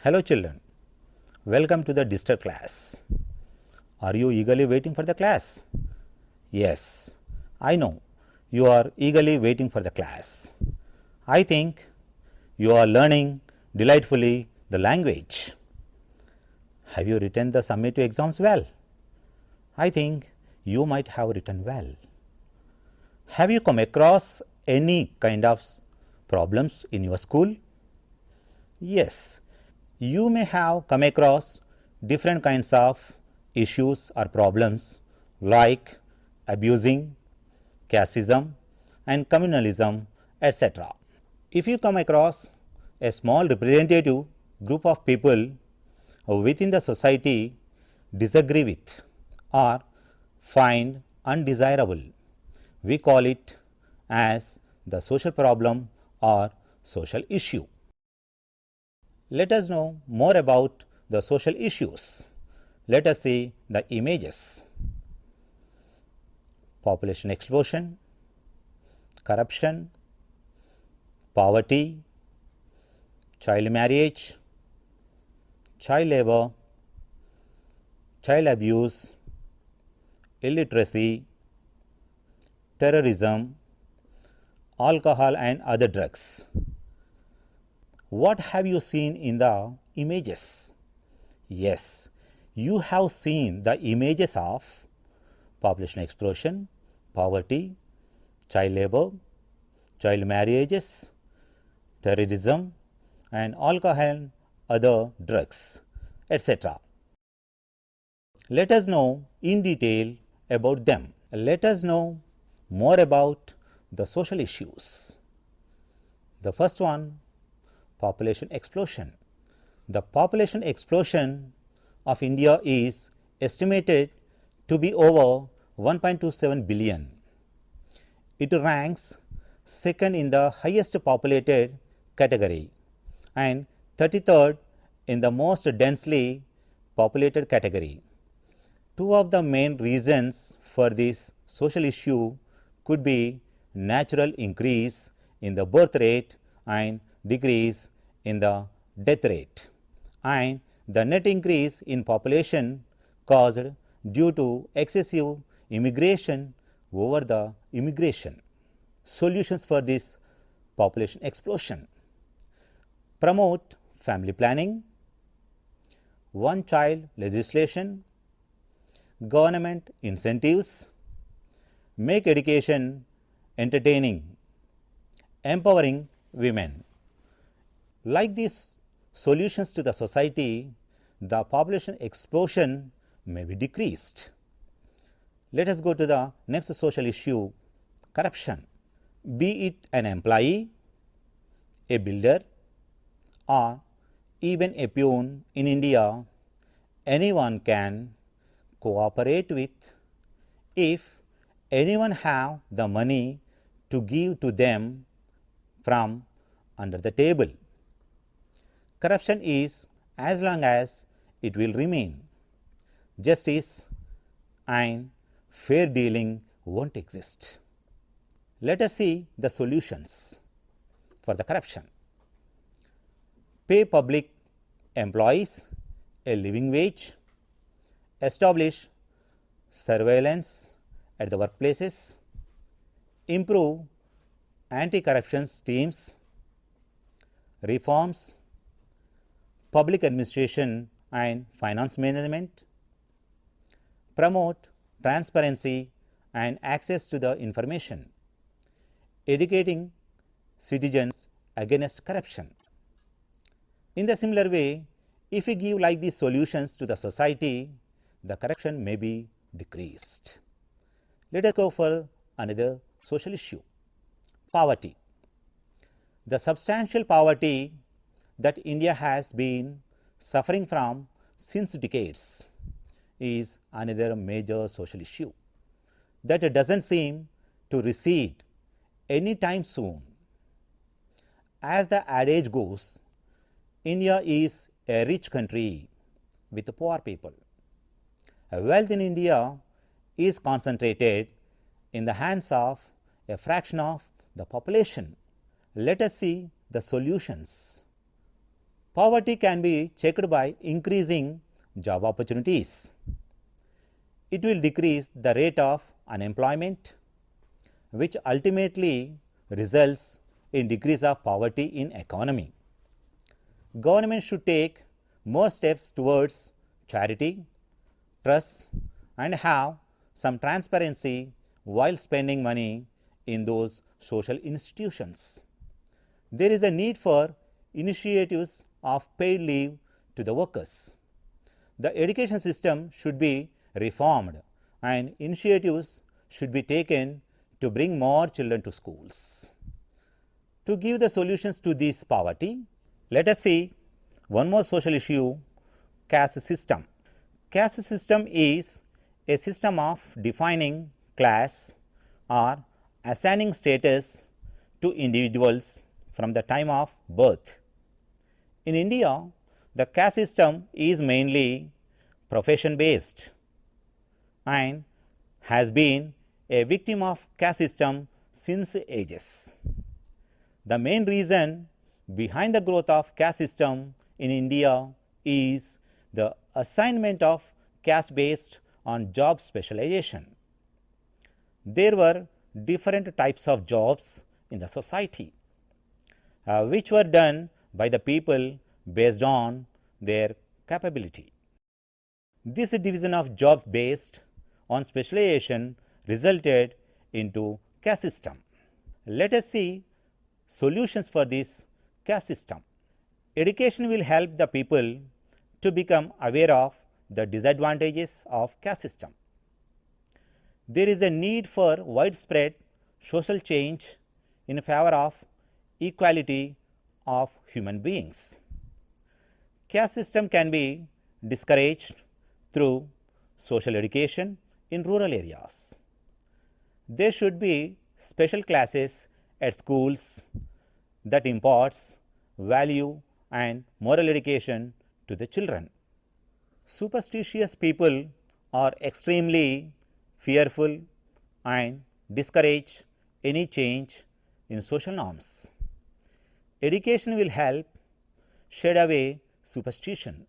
Hello children, welcome to the digital class. Are you eagerly waiting for the class? Yes, I know you are eagerly waiting for the class. I think you are learning delightfully the language. Have you written the summative exams well? I think you might have written well. Have you come across any kind of problems in your school? Yes, you may have come across different kinds of issues or problems like abusing, casteism and communalism, etc. If you come across a small representative group of people within the society disagree with or find undesirable, we call it as the social problem or social issue. Let us know more about the social issues. Let us see the images. Population explosion, corruption, poverty, child marriage, child labor, child abuse, illiteracy, terrorism, alcohol and other drugs. What have you seen in the images? Yes, you have seen the images of population explosion, poverty, child labor, child marriages, terrorism and alcohol and other drugs, etc. Let us know in detail about them. Let us know more about the social issues. The first one, population explosion. The population explosion of India is estimated to be over 1.27 billion. It ranks second in the highest populated category and 33rd in the most densely populated category. Two of the main reasons for this social issue could be natural increase in the birth rate and decrease in the death rate, and the net increase in population caused due to excessive immigration over the immigration. Solutions for this population explosion: promote family planning, one child legislation, government incentives, make education entertaining, empowering women. Like these solutions to the society, the population explosion may be decreased. Let us go to the next social issue, corruption. Be it an employee, a builder or even a peon in India, anyone can cooperate with if anyone have the money to give to them from under the table. Corruption is as long as it will remain. Justice and fair dealing won't exist. Let us see the solutions for the corruption. Pay public employees a living wage, establish surveillance at the workplaces, improve anti-corruption schemes, reforms public administration and finance management, promote transparency and access to the information, educating citizens against corruption. In the similar way, if we give like these solutions to the society, the corruption may be decreased. Let us go for another social issue, poverty. The substantial poverty that India has been suffering from since decades is another major social issue that doesn't seem to recede any time soon. As the adage goes, India is a rich country with poor people. Wealth in India is concentrated in the hands of a fraction of the population. Let us see the solutions. Poverty can be checked by increasing job opportunities. It will decrease the rate of unemployment, which ultimately results in decrease of poverty in economy. Government should take more steps towards charity, trust, and have some transparency while spending money in those social institutions. There is a need for initiatives of paid leave to the workers. The education system should be reformed and initiatives should be taken to bring more children to schools. To give the solutions to this poverty, let us see one more social issue, caste system. Caste system is a system of defining class or assigning status to individuals from the time of birth. In India, the caste system is mainly profession based and has been a victim of caste system since ages. The main reason behind the growth of caste system in India is the assignment of caste based on job specialization. There were different types of jobs in the society, which were done by the people based on their capability. This division of jobs based on specialization resulted into caste system. Let us see solutions for this caste system. Education will help the people to become aware of the disadvantages of caste system. There is a need for widespread social change in favor of equality of human beings. Caste system can be discouraged through social education in rural areas. There should be special classes at schools that imparts value and moral education to the children. Superstitious people are extremely fearful and discourage any change in social norms. Education will help shed away superstition,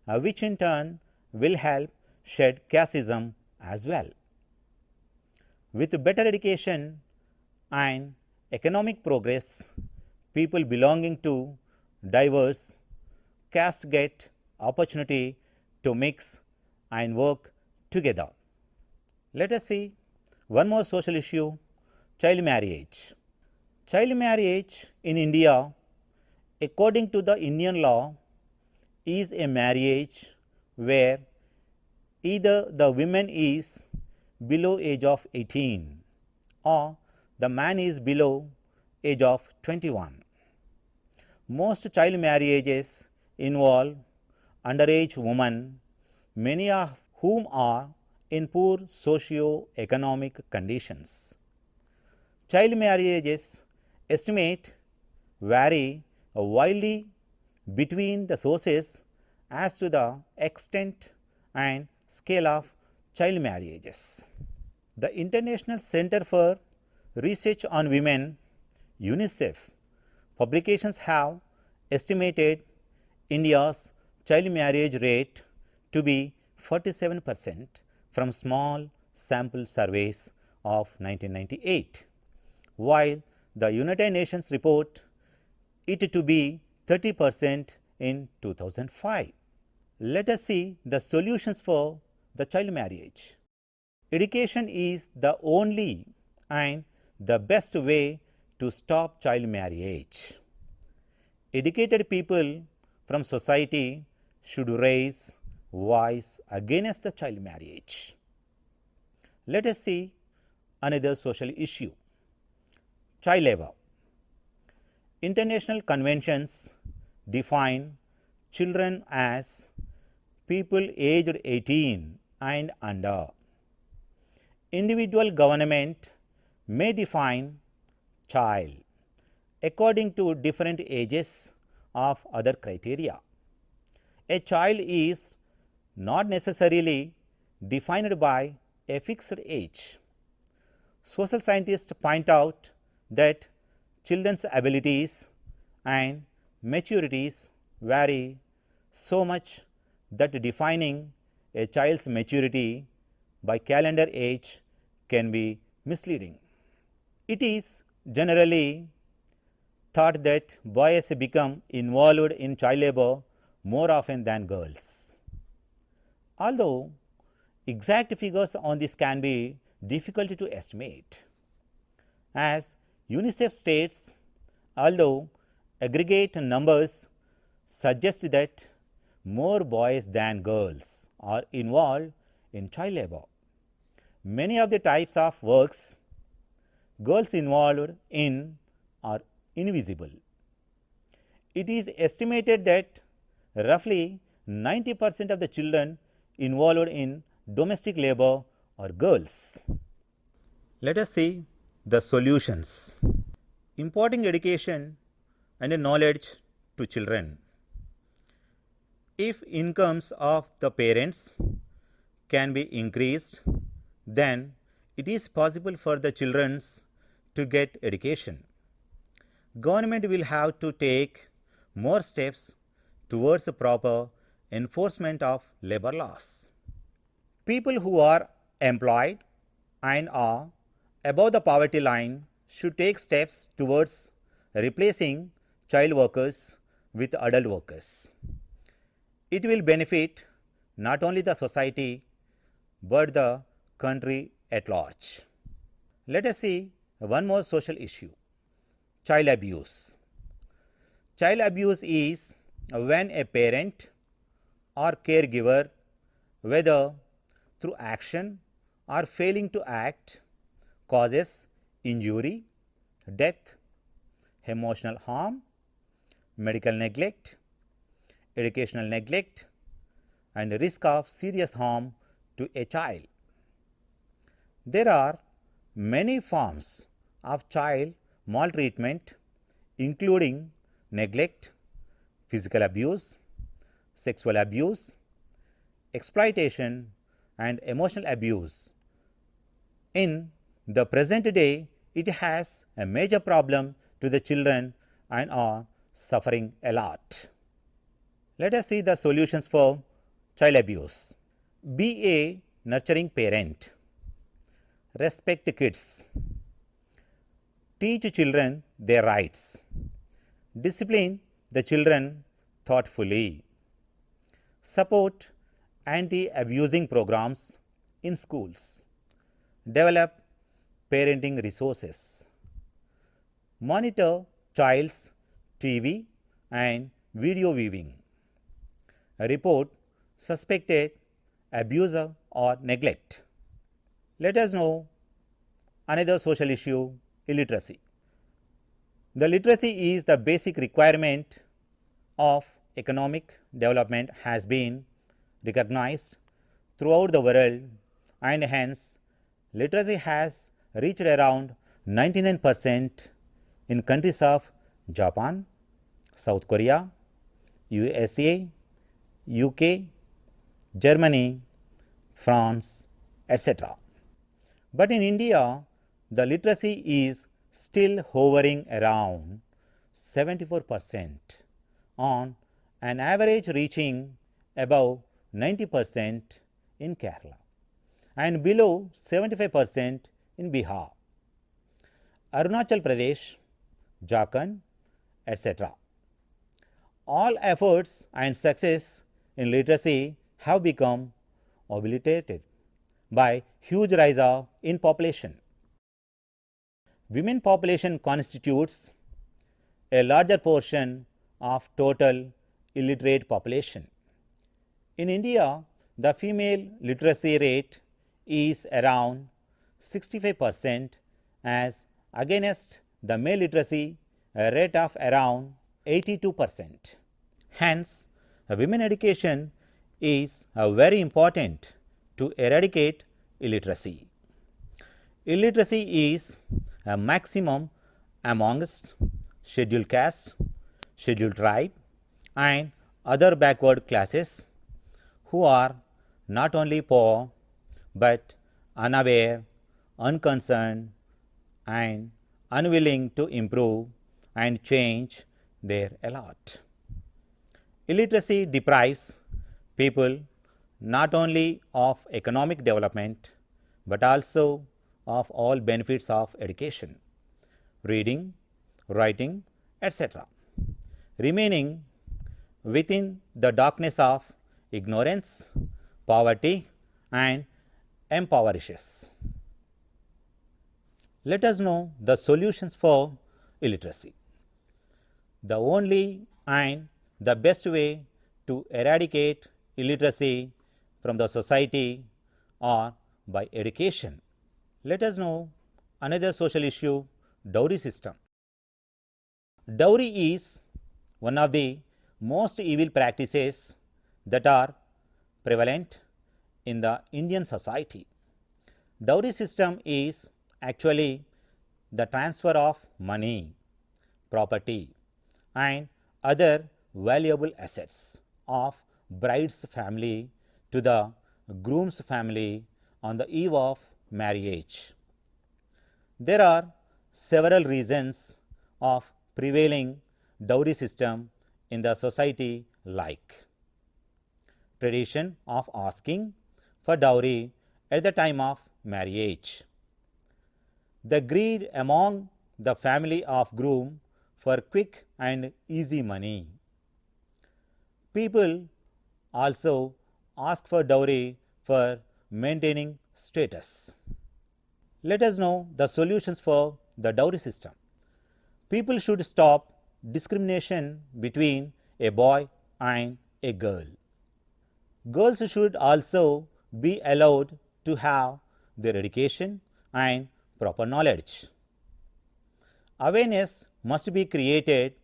which in turn will help shed casteism as well. With better education and economic progress, people belonging to diverse castes get opportunity to mix and work together. Let us see one more social issue, child marriage. Child marriage in India, according to the Indian law, is a marriage where either the woman is below age of 18 or the man is below age of 21. Most child marriages involve underage women, many of whom are in poor socio-economic conditions. Child marriages estimate vary widely between the sources as to the extent and scale of child marriages. The International Center for Research on Women, UNICEF, publications have estimated India's child marriage rate to be 47% from small sample surveys of 1998, while the United Nations report it to be 30% in 2005. Let us see the solutions for the child marriage. Education is the only and the best way to stop child marriage. Educated people from society should raise voice against the child marriage. Let us see another social issue, child labor. International conventions define children as people aged 18 and under. Individual government may define child according to different ages of other criteria. A child is not necessarily defined by a fixed age. Social scientists point out that children's abilities and maturities vary so much that defining a child's maturity by calendar age can be misleading. It is generally thought that boys become involved in child labor more often than girls. Although exact figures on this can be difficult to estimate. As UNICEF states, although aggregate numbers suggest that more boys than girls are involved in child labor, many of the types of works girls involved in are invisible. It is estimated that roughly 90% of the children involved in domestic labor are girls. Let us see the solutions. Imparting education and knowledge to children. If incomes of the parents can be increased, then it is possible for the children to get education. Government will have to take more steps towards the proper enforcement of labor laws. People who are employed and are above the poverty line should take steps towards replacing child workers with adult workers. It will benefit not only the society but the country at large. Let us see one more social issue: child abuse. Child abuse is when a parent or caregiver, whether through action or failing to act, causes injury, death, emotional harm, medical neglect, educational neglect, and risk of serious harm to a child. There are many forms of child maltreatment, including neglect, physical abuse, sexual abuse, exploitation, and emotional abuse. In the present day, it has a major problem to the children and are suffering a lot. Let us see the solutions for child abuse. Be a nurturing parent. Respect kids. Teach children their rights. Discipline the children thoughtfully. Support anti-abusing programs in schools. Develop parenting resources. Monitor child's TV and video viewing. Report suspected abuser or neglect. Let us know another social issue: illiteracy. The literacy is the basic requirement of economic development, has been recognized throughout the world, and hence literacy has reached around 99% in countries of Japan, South Korea, USA, UK, Germany, France, etc. But in India, the literacy is still hovering around 74%, on an average reaching above 90% in Kerala and below 75% in Bihar, Arunachal Pradesh, Jharkhand, etc. All efforts and success in literacy have become obliterated by huge rise in population. Women population constitutes a larger portion of total illiterate population. In India, the female literacy rate is around 65% as against the male literacy rate of around 82%. Hence, women education is very important to eradicate illiteracy. Illiteracy is a maximum amongst scheduled caste, scheduled tribe, and other backward classes who are not only poor but unaware, unconcerned, and unwilling to improve and change their lot. Illiteracy deprives people not only of economic development but also of all benefits of education, reading, writing, etc., remaining within the darkness of ignorance, poverty, and impoverishes. Let us know the solutions for illiteracy. The only and the best way to eradicate illiteracy from the society are by education. Let us know another social issue, dowry system. Dowry is one of the most evil practices that are prevalent in the Indian society. Dowry system is actually the transfer of money, property, and other valuable assets of bride's family to the groom's family on the eve of marriage. There are several reasons of prevailing dowry system in the society, like tradition of asking for dowry at the time of marriage, the greed among the family of groom for quick and easy money. People also ask for dowry for maintaining status. Let us know the solutions for the dowry system. People should stop discrimination between a boy and a girl. Girls should also be allowed to have their education and proper knowledge. Awareness must be created,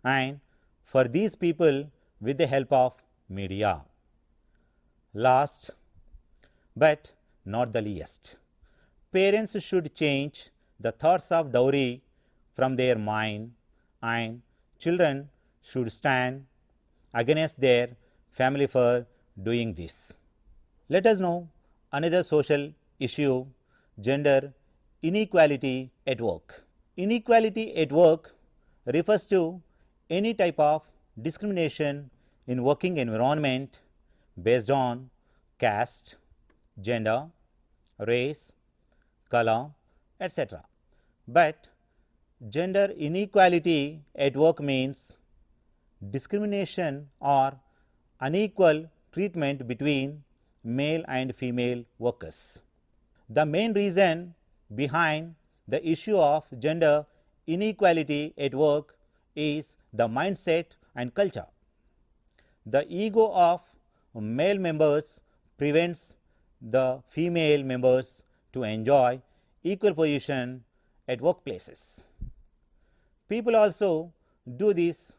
and for these people with the help of media. Last but not the least, parents should change the thoughts of dowry from their mind, and children should stand against their family for doing this. Let us know another social issue, gender inequality at work. Inequality at work refers to any type of discrimination in working environment based on caste, gender, race, color, etc. But gender inequality at work means discrimination or unequal treatment between male and female workers. The main reason behind the issue of gender inequality at work is the mindset and culture. The ego of male members prevents the female members to enjoy equal position at workplaces. People also do this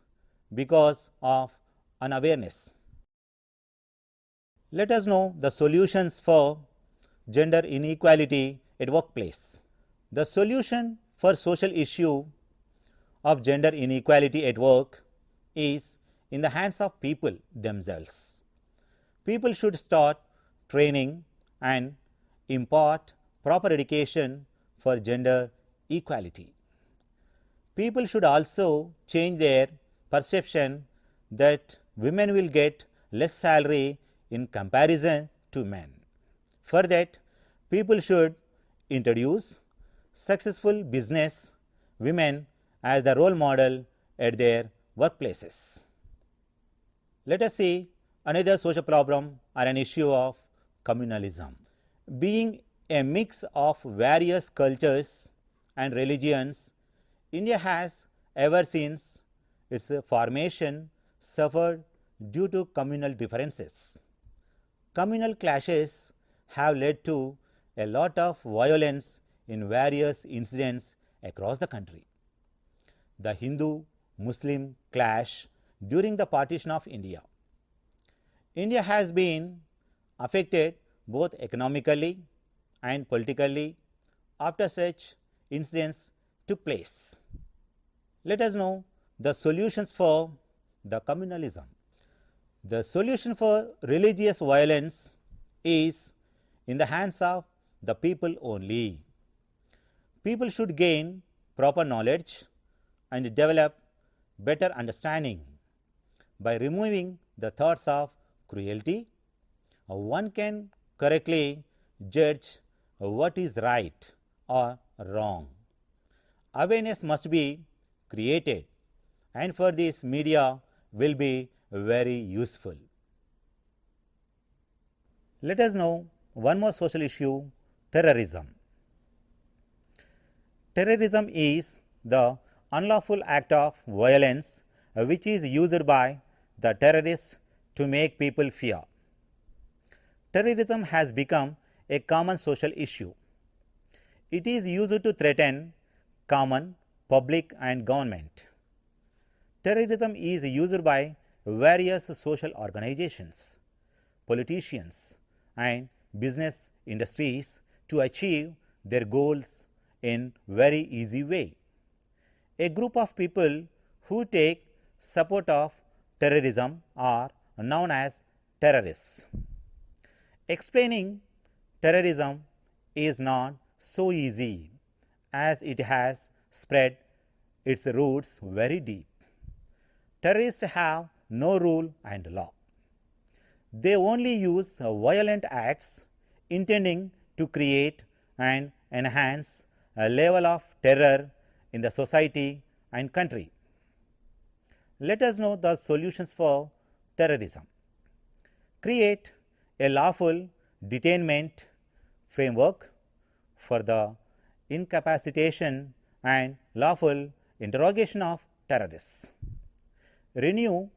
because of unawareness. Let us know the solutions for gender inequality at workplace. The solution for social issue of gender inequality at work is in the hands of people themselves. People should start training and impart proper education for gender equality. People should also change their perception that women will get less salary in comparison to men. For that, people should introduce successful business women as the role model at their workplaces. Let us see another social problem or an issue of communalism. Being a mix of various cultures and religions, India has ever since its formation suffered due to communal differences. Communal clashes have led to a lot of violence in various incidents across the country. The Hindu-Muslim clash during the partition of India. India has been affected both economically and politically after such incidents took place. Let us know the solutions for the communalism. The solution for religious violence is in the hands of the people only. People should gain proper knowledge and develop better understanding. by removing the thoughts of cruelty, one can correctly judge what is right or wrong. Awareness must be created, and for this media will be very useful. Let us know one more social issue, terrorism. Terrorism is the unlawful act of violence which is used by the terrorists to make people fear. Terrorism has become a common social issue. It is used to threaten common, public and government. Terrorism is used by various social organizations, politicians and business industries to achieve their goals in very easy way. A group of people who take support of terrorism are known as terrorists. Explaining terrorism is not so easy as it has spread its roots very deep. Terrorists have no rule and law. They only use violent acts intending to create and enhance a level of terror in the society and country. Let us know the solutions for terrorism. Create a lawful detainment framework for the incapacitation and lawful interrogation of terrorists. Renew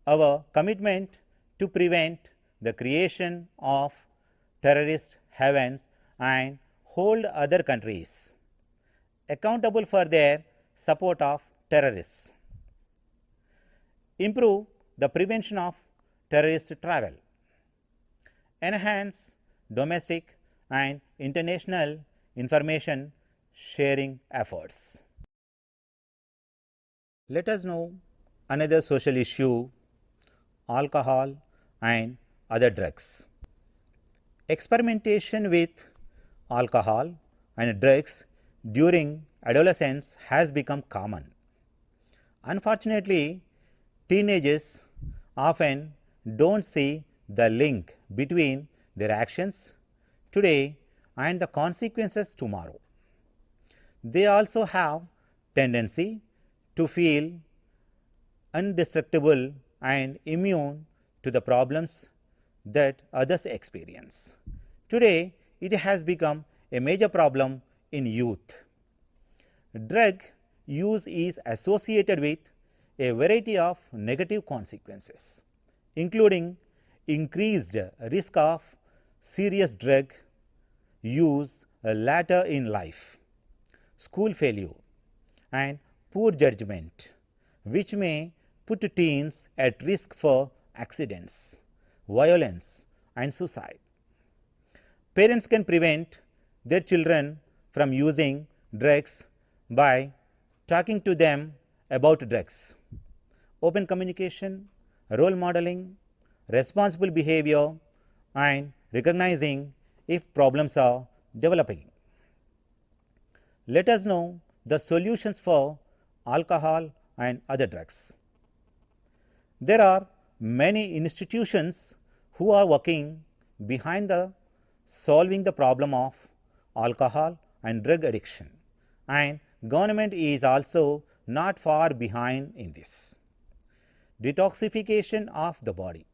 our commitment to prevent the creation of terrorist havens and hold other countries accountable for their support of terrorists. Improve the prevention of terrorist travel. Enhance domestic and international information sharing efforts. Let us know another social issue, alcohol and other drugs. Experimentation with alcohol and drugs during adolescence has become common. Unfortunately, teenagers often don't see the link between their actions today and the consequences tomorrow. They also have tendency to feel indestructible and immune to the problems that others experience. Today, it has become a major problem in youth. Drug use is associated with a variety of negative consequences, including increased risk of serious drug use later in life, school failure and poor judgment, which may put teens at risk for accidents, violence and suicide. Parents can prevent their children from using drugs by talking to them about drugs. Open communication, role modeling, responsible behavior and recognizing if problems are developing. Let us know the solutions for alcohol and other drugs. There are many institutions who are working behind the solving the problem of alcohol and drug addiction, and government is also not far behind in this. Detoxification of the body,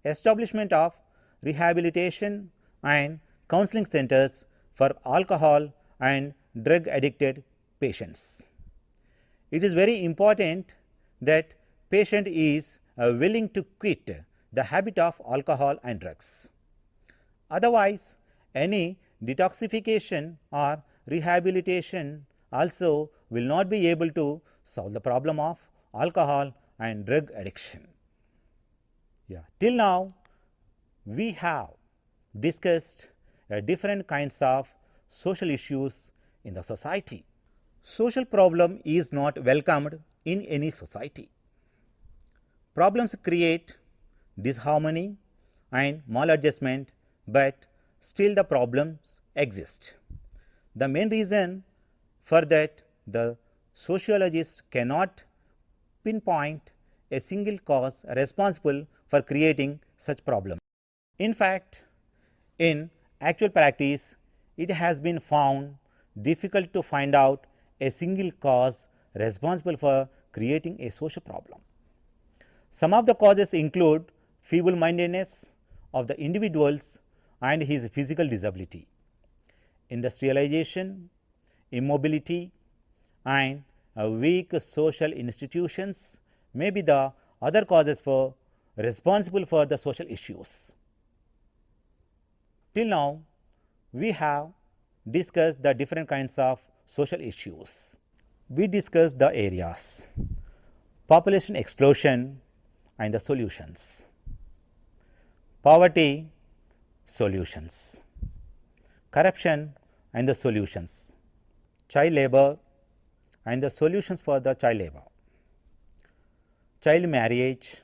establishment of rehabilitation and counseling centers for alcohol and drug addicted patients. It is very important that patient is willing to quit the habit of alcohol and drugs. Otherwise, any detoxification or rehabilitation also will not be able to solve the problem of alcohol and drug addiction. Till now, we have discussed different kinds of social issues in the society. Social problem is not welcomed in any society. Problems create disharmony and maladjustment, but still the problems exist. The main reason for that the sociologists cannot pinpoint a single cause responsible for creating such problem. In fact, in actual practice, it has been found difficult to find out a single cause responsible for creating a social problem. Some of the causes include feeble-mindedness of the individuals and his physical disability, industrialization, immobility, and weak social institutions may be the other causes for responsible for the social issues. Till now, we have discussed the different kinds of social issues. We discussed the areas: population explosion and the solutions, poverty solutions, corruption and the solutions, child labor and the solutions for the child labor, child marriage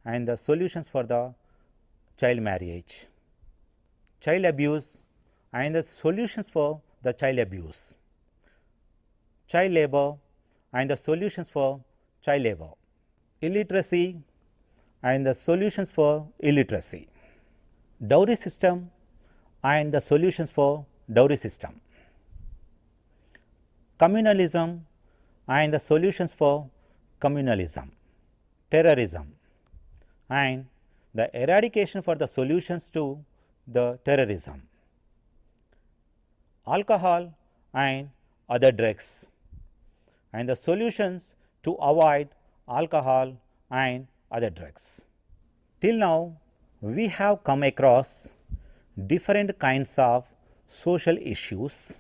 and the solutions for the child marriage, child abuse and the solutions for the child abuse, child labor and the solutions for child labor, illiteracy and the solutions for illiteracy, dowry system and the solutions for dowry system, communalism and the solutions for communalism, terrorism and the eradication for the solutions to the terrorism, alcohol and other drugs and the solutions to avoid alcohol and other drugs. Till now, we have come across different kinds of social issues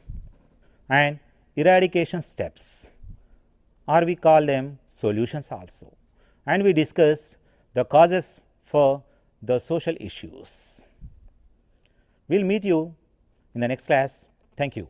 and eradication steps, or we call them solutions also, and we discussed the causes for the social issues. We will meet you in the next class. Thank you.